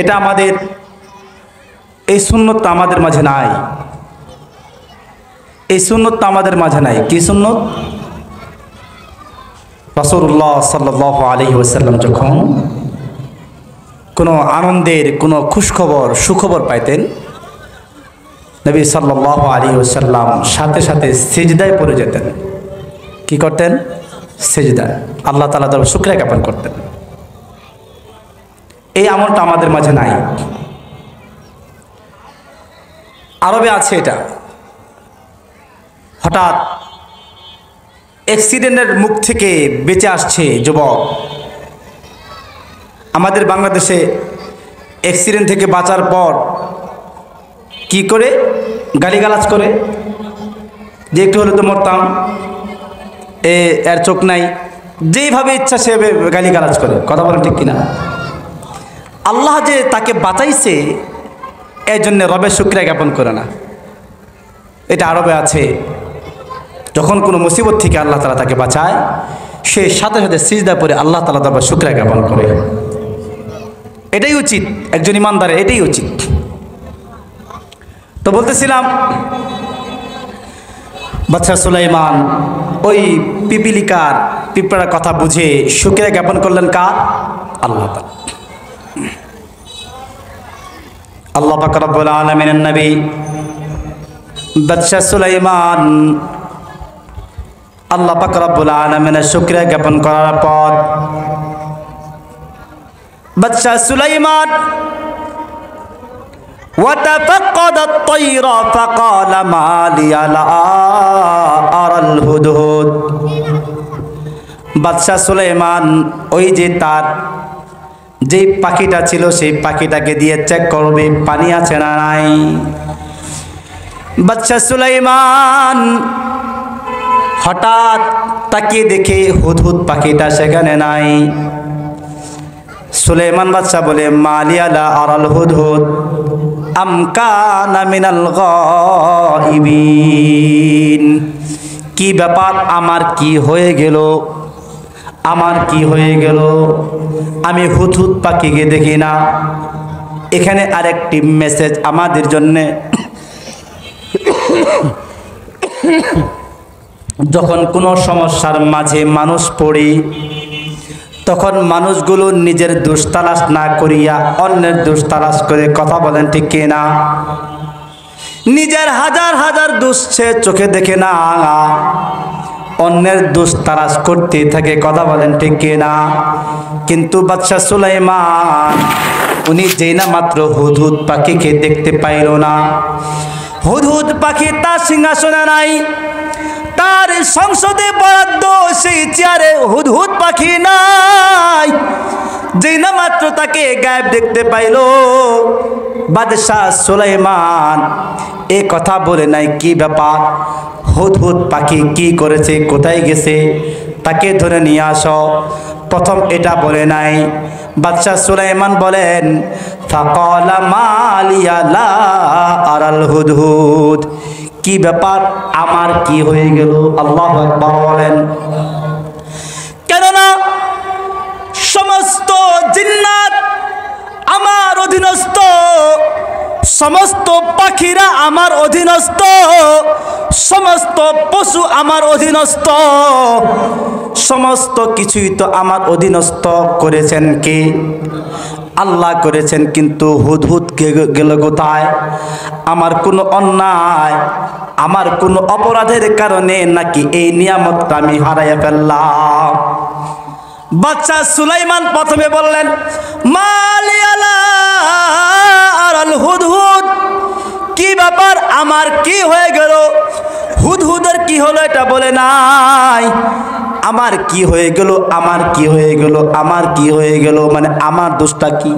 এটা আমাদের এই সুন্নতটা আমাদের মাঝে নাই। এই সুন্নতটা আমাদের মাঝে নাই। কি সুন্নত? রাসূলুল্লাহ সাল্লাল্লাহু আলাইহি ওয়াসাল্লাম যখন কোনো আনন্দের, কোনো খুশখবর, সুখবর পাইতেন, নবী সাল্লাল্লাহু আলাইহি ওয়াসাল্লাম সাথে সাথে সিজদায় পড়ে যেতেন। কি করতেন? সিজদা, আল্লাহ তাআলা তার শুকরিয়া জ্ঞাপন করতেন। এই আমলটা আমাদের মাঝে নাই। আরবে আছে এটা। হঠাৎ অ্যাক্সিডেন্টের মুখ থেকে বেঁচে আসছে যুবক। আমাদের বাংলাদেশে অ্যাক্সিডেন্ট থেকে বাঁচার পর কি করে? গালিগালাজ করে, যে একটু হলে তো মরতাম, এর চোখ নাই, যেইভাবে ইচ্ছা সে গালিগালাজ করে। কথা বলেন ঠিক কিনা? আল্লাহ যে তাকে বাঁচাইছে, এর জন্য রবের শুকরিয়া জ্ঞাপন করে না। এটা আরবে আছে। যখন কোনো মুসিবত থেকে আল্লাহ তাআলা তাকে বাঁচায়, সে সাথে সাথে সিজদা পড়ে আল্লাহ তাআলা তার শুকরিয়া জ্ঞাপন করে। এটাই উচিত, একজন ইমানদারের এটাই উচিত। তো বলতেছিলাম, বাদশা সুলাইমান ওই পিপিলিকার, পিঁপড়ার কথা বুঝে শুকরিয়া জ্ঞাপন করলেন কার? আল্লাহ তাআলা। আল্লাহ পাক রব্বুল আলামিনের নবী বাদশা সুলাইমান আল্লাহ পাক রব্বুল আলামিনের শুকরিয়া জ্ঞাপন করার পর বাদশা সুলাইমান وتفقد الطير فقال ما لي لا أرى الهدهد। বাদশা সুলাইমান ওই যে তার যে পাখিটা ছিল, সেই পাখিটাকে দিয়ে চেক করবে পানি আছে না নাই। বাদশা সুলাইমান হঠাৎ তাকিয়ে দেখে হুদহুদ পাখিটা সেখানে নাই। সুলাইমান বাদশা বলে মালিয়া লা আরাল হুদহুদ আম কানা মিনাল গায়িবিন, কি ব্যাপার, আমার কি হয়ে গেল, আমার কি হয়ে গেল, আমি হুদহুদ পাখিকে দেখি না। এখানে আরেকটি মেসেজ আমাদের জন্যে, যখন কোনো সমস্যার মাঝে মানুষ পড়ি তখন মানুষগুলো নিজের দোষ তালাশ না করিয়া অন্যের দোষ তালাশ করে কথা বলেন, ঠিক কিনা? নিজের হাজার হাজার দোষ সে চোখে দেখে না, অন্যের দোষ তালাশ করতে থাকে, কথা বলেন, ঠিক কিনা? কিন্তু বাদশা সুলাইমান উনি যেই না মাত্র হুদহুদ পাখিকে দেখতে পাইল না, হুদহুদ পাখি তার সিংহাসনে নাই, তার সংসদে বরাদ্দ সেই চেয়ারে হুদহুদ পাখি নাই। যেই না মাত্র তাকে গায়েব দেখতে পাইল, বাদশাহ সুলাইমান এ কথা বলে নাই, কি ব্যাপার, হুদহুদ পাখি কি করেছে, কোথায় গেছে, তাকে ধরে নিয়ে আসো। প্রথম এটা বলে নাই। বাদশাহ সুলাইমান বলেন ফাকালা মালিয়া লা আরাল হুদহুদ, কি ব্যাপার, আমার কি হয়ে গেল? আল্লাহু আকবার বলেন। কেননা সমস্ত জিন্নাত আমার অধীনস্থ, সমস্ত পাখিরা আমার অধীনস্থ, সমস্ত পশু আমার অধীনস্থ, সমস্ত কিছুই তো আমার অধীনস্থ করেছেন কে? আল্লাহ করেছেন। কিন্তু হুদহুদ গেল কোথায়? আমার কোনো অন্যায়, আমার কোনো অপরাধের কারণে নাকি এই নিয়ামতটা আমি হারাইয়া ফেললাম? বাদশা সুলাইমান প্রথমে বললেন মালিয়া লা আরাল হুদহুদ, কি ব্যাপার, আমার কি হয়ে গেল? হুদহুদের কি হলো এটা বলে নাই, আমার কি হয়ে গেল, আমার কি হয়ে গেল, আমার কি হয়ে গেল, মানে আমার দোষটা কি?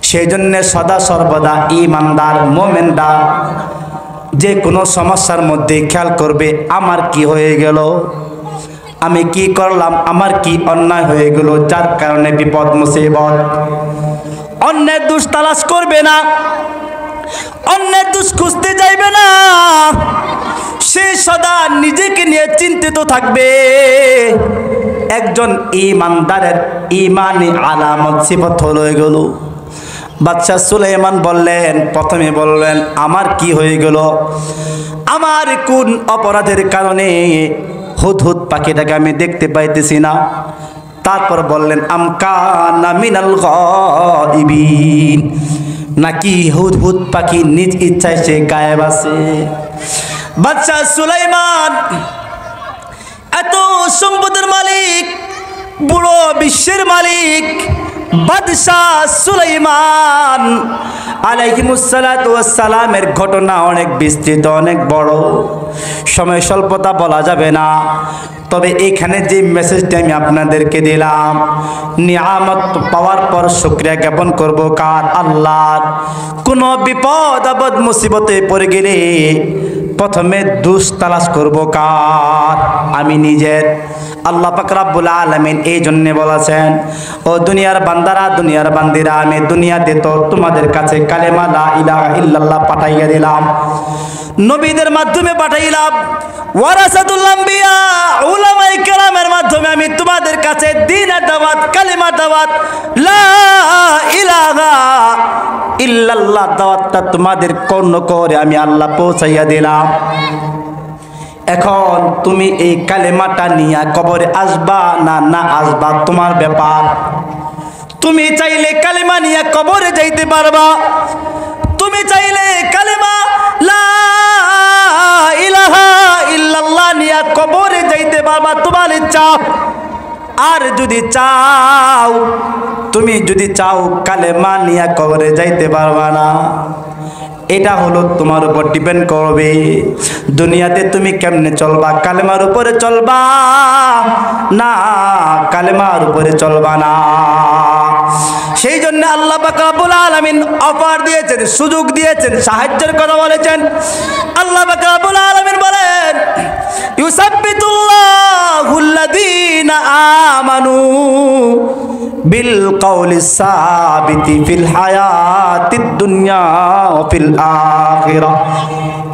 সেই জন্যে সদা সর্বদা ঈমানদার মুমিনরা যে কোনো সমস্যার মধ্যে খেয়াল করবে আমার কি হয়ে গেল, আমি কি করলাম, আমার কি অন্যায় হয়ে গেল, যার কারণে বিপদ মুসিবত। অন্যের দোষ তালাশ করবে না, অন্যের দোষ খুঁজতে যাইবে না, সে সদা নিজেকে নিয়ে চিন্তিত থাকবে। একজন ঈমানদারের ঈমানি আলামত সিফত হলো এগুলো। বাদশাহ সুলাইমান বললেন, প্রথমে বললেন আমার কি হয়ে গেল, আমার কোন অপরাধের কারণে হুদহুদ পাখিটাকে আমি দেখতে পাইতেছি না। তারপর বললেন আম কানা মিনাল গায়িবিন, নাকি হুদহুদ পাখি নিজ ইচ্ছায় সে গায়েব আছে? বাদশাহ সুলাইমান এত সম্পদের মালিক, পুরো বিশ্বের মালিক বাদশাহ সুলাইমান আলাইহিমুসসালাতু ওয়াসসালামের ঘটনা অনেক বিস্তৃত, অনেক বড়, সময় স্বল্পতা বলা যাবে না। তবে এখানে যে মেসেজটা আমি আপনাদেরকে দিলাম, নিয়ামত পাওয়ার পর শুকরিয়া জ্ঞাপন করব কার? আল্লাহর। কোনো বিপদ আপদ মুসিবতে পড়ে গেলে প্রথমে দোষ তালাশ করব কার? আমি নিজের। আল্লাহ পাক রব্বুল আলামিন এই জন্য বলেছেন, ও দুনিয়ার বান্দারা, দুনিয়ার বান্দিরা, আমি দুনিয়াতে তো তোমাদের কাছে কালেমা লা ইলাহা ইল্লাল্লাহ পাঠাইয়া দিলাম, নবীদের মাধ্যমে পাঠাইলাম, ওয়ারাসাতুল আম্বিয়া উলামায়ে কেরামের মাধ্যমে আমি তোমাদের কাছে দ্বীনের দাওয়াত, কালেমার দাওয়াত, লা ইলাহা ইল্লাল্লাহ দাওয়াতটা তোমাদের কর্ণ করে আমি আল্লাহ পৌঁছাইয়া দিলাম। এখন তুমি এই কালেমাটা নিয়ে কবরে আসবা না না আসবা তোমার ব্যাপার। তুমি চাইলে কালেমা নিয়ে কবরে যাইতে পারবা, তুমি চাইলে কালেমা লা ইলাহা ইল্লাল্লাহ নিয়ে কবরে যাইতে পারবা, তোমার ইচ্ছা। আর যদি চাও, তুমি যদি চাও কালেমা নিয়ে কবরে যাইতে পারবা না, এটা হলো তোমার উপর ডিপেন্ড করবে। দুনিয়াতে তুমি কেমনে চলবা, কালেমার উপরে চলবা না কালেমার উপরে চলবা না। সেই জন্য আল্লাহ পাক রব্বুল আলামিন অফার দিয়েছেন, সুযোগ দিয়েছেন, সাহায্যের কথা বলেছেন। আল্লাহ পাক রব্বুল আলামিন বলেন ইউসাব্বিতুল্লাহুল্লাযীনা আমানু বিল কওলি সাবিতি ফিল হায়াতিদ দুনিয়া ওয়া ফিল আখিরাহ।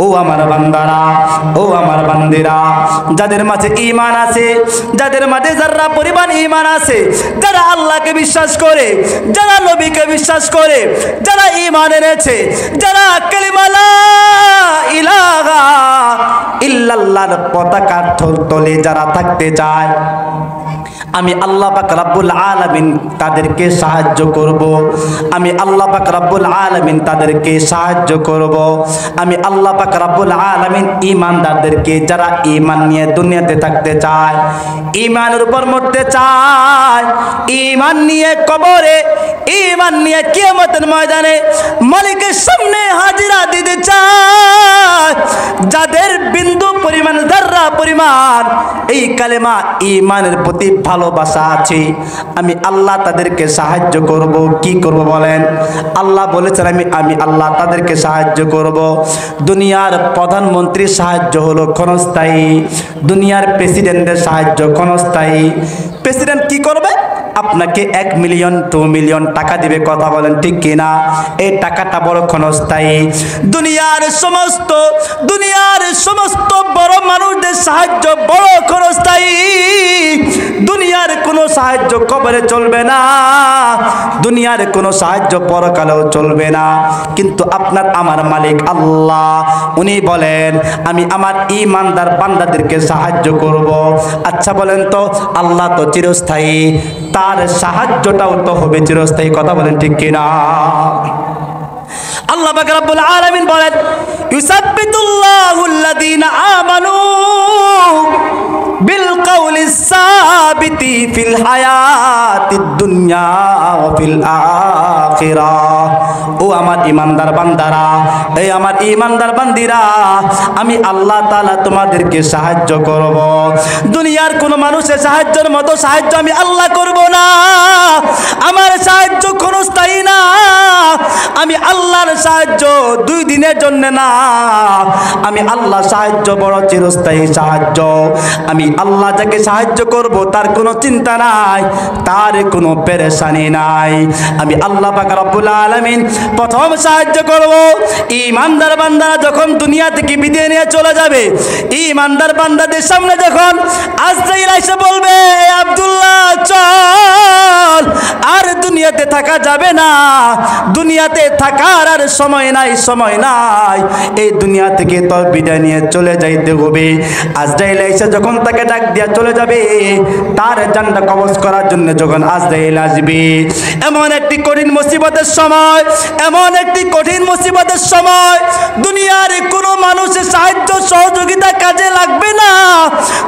ও আমার বান্দারা, ও আমার বান্দিরা, যাদের মাঝে ঈমান আছে, যাদের মাঝে যারা পরিমাণ ঈমান আছে, যারা আল্লাহকে বিশ্বাস করে, যারা নবীকে বিশ্বাস করে, যারা ঈমান এনেছে, যারা কালিমা লা ইলাহা ইল্লাল্লাহর পতাকার তলে যারা থাকতে চায়, আমি আল্লাহ পাক রব্বুল আলামিন তাদেরকে সাহায্য করব। আমি আল্লাহ পাক রব্বুল আলামিন তাদেরকে সাহায্য করব। আমি আল্লাহ পাক রব্বুল আলামিন ঈমানদারদেরকে, যারা ঈমান নিয়ে দুনিয়াতে থাকতে চায়, ঈমানের উপর মরতে চায়, ঈমান নিয়ে কবরে, ঈমান নিয়ে কিয়ামতের ময়দানে মালিকের সামনে হাজিরা দিতে চায়, যাদের বিন্দু পরিমাণ, যাররা পরিমাণ এই কালেমা ঈমানের প্রতি ভালোবাসা আছে, আমি আল্লাহ তাদেরকে সাহায্য করব। কি করব বলেন? আল্লাহ বলেছেন আমি আল্লাহ তাদেরকে সাহায্য করব। দুনিয়ার প্রধানমন্ত্রীর সাহায্য হলো ক্ষণস্থায়ী, দুনিয়ার প্রেসিডেন্টের সাহায্য ক্ষণস্থায়ী। প্রেসিডেন্ট কি করবে? আপনাকে 1 মিলিয়ন 2 মিলিয়ন টাকা দিবে, কথা বলেন ঠিক কিনা? এই টাকাটা বড় ক্ষণস্থায়ী। দুনিয়ার সমস্ত বড় মানুষদের সাহায্য বড় ক্ষণস্থায়ী। দুনিয়ার কোনো সাহায্য কবরে চলবে না, দুনিয়ার কোনো সাহায্য পরকালেও চলবে না। কিন্তু আপনার আমার মালিক আল্লাহ, উনি বলেন আমি আমার ঈমানদার বান্দাদেরকে সাহায্য করব। আচ্ছা বলেন তো, আল্লাহ তো চিরস্থায়ী, তার সাহায্যটাও তো হবে চিরস্থায়ী, কথা বলেন ঠিক কিনা? আল্লাহ পাক রব্বুল আলামিন বলেন ইউসাব্বিতুল্লাহুল্লাযীনা আমানু বিল কওলিস সাবিতি ফিল হায়াতিদ দুনিয়া ওয়া ফিল আখিরাহ। ও আমার ঈমানদার বান্দারা, এই আমার ঈমানদার বান্দিরা, আমি আল্লাহ তাআলা তোমাদেরকে সাহায্য করব। দুনিয়ার কোনো মানুষের সাহায্যের মতো সাহায্য আমি আল্লাহ করব না। আমার সাহায্য ক্ষণস্থায়ী না, আমি আল্লাহর সাহায্য 2 দিনের জন্য না, আমি আল্লাহ সাহায্য বড় চিরস্থায়ী সাহায্য। আমি আল্লাহ যাকে সাহায্য করব তার কোনো চিন্তা নাই, তার কোনো পেরেশানি নাই। আমি আল্লাহ পাক রব্বুল আলামিন প্রথম সাহায্য করব ঈমানদার বান্দারা যখন দুনিয়া থেকে বিদায় নিয়ে চলে যাবে। ঈমানদার বান্দাদের সামনে যখন আজরাইল এসে বলবে আব্দুল্লাহ চল, আর দুনিয়াতে থাকা যাবে না, দুনিয়াতে থাকার আর সময় নাই, সময় নাই, এই দুনিয়া থেকে তোর বিদায় নিয়ে চলে যাইতে হবে। আজরাইল এসে যখন তাকে ডাক দিয়া চলে যাবে, তার জানটা কবজ করার জন্য যখন আজরাইল আসবে, এমন একটি কঠিন মুসিবতের সময়, এমন একটি কঠিন মুসিবতের সময় দুনিয়ার কোনো মানুষের সাহায্য সহযোগিতা কাজে লাগবে না,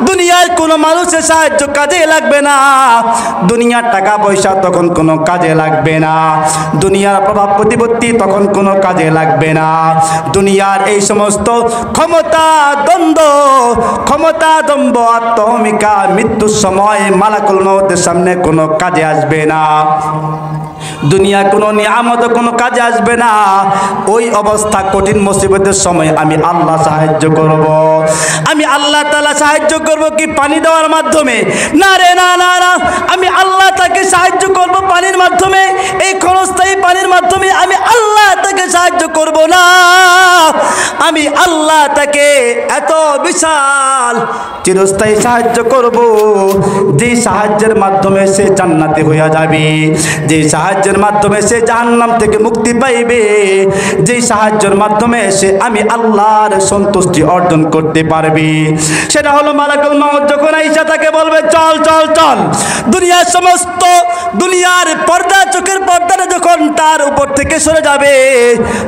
দুনিয়ার কোনো মানুষের সাহায্য কাজে লাগবে না, দুনিয়ার টাকা পয়সা তখন কোনো কাজে লাগবে না, দুনিয়ার প্রভাব প্রতিপত্তি তখন কোনো কাজে লাগবে না, দুনিয়ার এই সমস্ত ক্ষমতা দম্ভ আত্মহমিকা মৃত্যুর সময় মালাকুল মউতের সামনে কোনো কাজে আসবে না, দুনিয়া কোনো নিয়ামত কোনো কাজে আসবে না। ওই অবস্থা কঠিন মুসিবতের সময় আমি আল্লাহ সাহায্য করব। আমি আল্লাহ তাআলা সাহায্য করব কি পানি দেওয়ার মাধ্যমে? না রে না না না, আমি আল্লাহ তাকে সাহায্য করব পানির মাধ্যমে, এই ক্ষণস্থায়ী পানির মাধ্যমে আমি আল্লাহ তাকে সাহায্য করব না। আমি আল্লাহ তাকে এত বিশাল চিরস্থায়ী সাহায্য করব, যে সাহায্যের মাধ্যমে সে জান্নাতে হয়ে যাবে, যে সাহায্যের মাধ্যমে সে জাহান্নাম থেকে মুক্তি পাইবে, যে সাহায্যের মাধ্যমে সে আমি আল্লাহর সন্তুষ্টি অর্জন করতে পারবে। সেটা হলো মালাকুল মউত যখন আইসা তাকে বলবে চল চল চল, দুনিয়ার সমস্ত দুনিয়ার পর্দা, চোখের পর্দাটা যখন তার উপর থেকে সরে যাবে,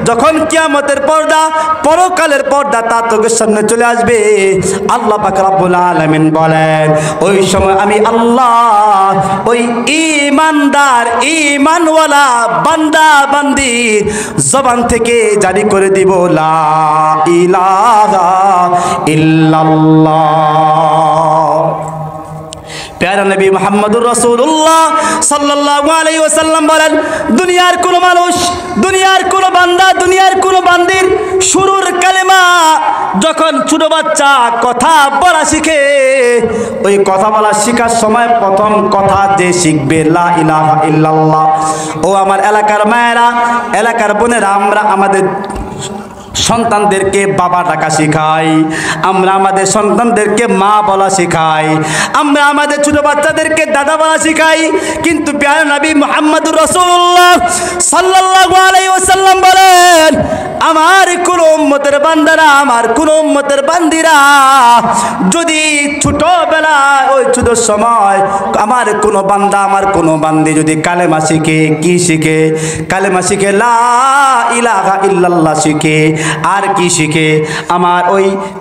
যখন কিয়ামতের পর্দা, পরকালের পর্দা তার চোখের সামনে চলে আসবে, আল্লাহ পাক রব্বুল আলামিন বলেন ওই সময় আমি আল্লাহ ওই ঈমানদার ঈমানওয়ালা বান্দা বান্দির জবান থেকে জারি করে দিব লা ইলাহা ইল্লাল্লাহ। প্যারা নবী মুহাম্মদুর রাসূলুল্লাহ সাল্লাল্লাহু আলাইহি ওয়াসাল্লাম বলেন, দুনিয়ার কোন মানুষ, দুনিয়ার কোন বান্দা, দুনিয়ার কোন বান্দির শুরুর কালেমা যখন ছোট বাচ্চা কথা বলা শিখে, ওই কথা বলা শেখার সময় প্রথম কথা যে শিখবে লা ইলাহা ইল্লাল্লাহ। ও আমার এলাকার মায়েরা, এলাকার বোনেরা, আমরা আমাদের সন্তানদেরকে বাবা ডাকা শেখাই, আমরা আমাদের সন্তানদেরকে মা বলা শেখাই, আমরা আমাদের ছোট বাচ্চাদেরকে দাদা বলা শেখাই। কিন্তু প্যারা নবী মুহাম্মদুর রাসূলুল্লাহ সাল্লাল্লাহু আলাইহি ওয়াসাল্লাম বলেন, আমার কোন উম্মতের বান্দারা, আমার কোন উম্মতের বান্দিরা যদি ছোটবেলায় ওই ছোট সময় আমার কোন বান্দা, আমার কোন বান্দি যদি কালেমা শিখে, কি শিখে? কালেমা শিখে, লা ইলাহা ইল্লাল্লাহ শিখে। আর কি শিখে? আমার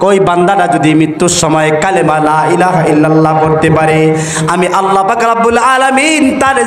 ওই বান্দাটা যদি মৃত্যুর সময় কালেমা লা ইলাহা ইল্লাল্লাহ পড়তে পারে, আমি আল্লাহ পাক রব্বুল আলামিন তার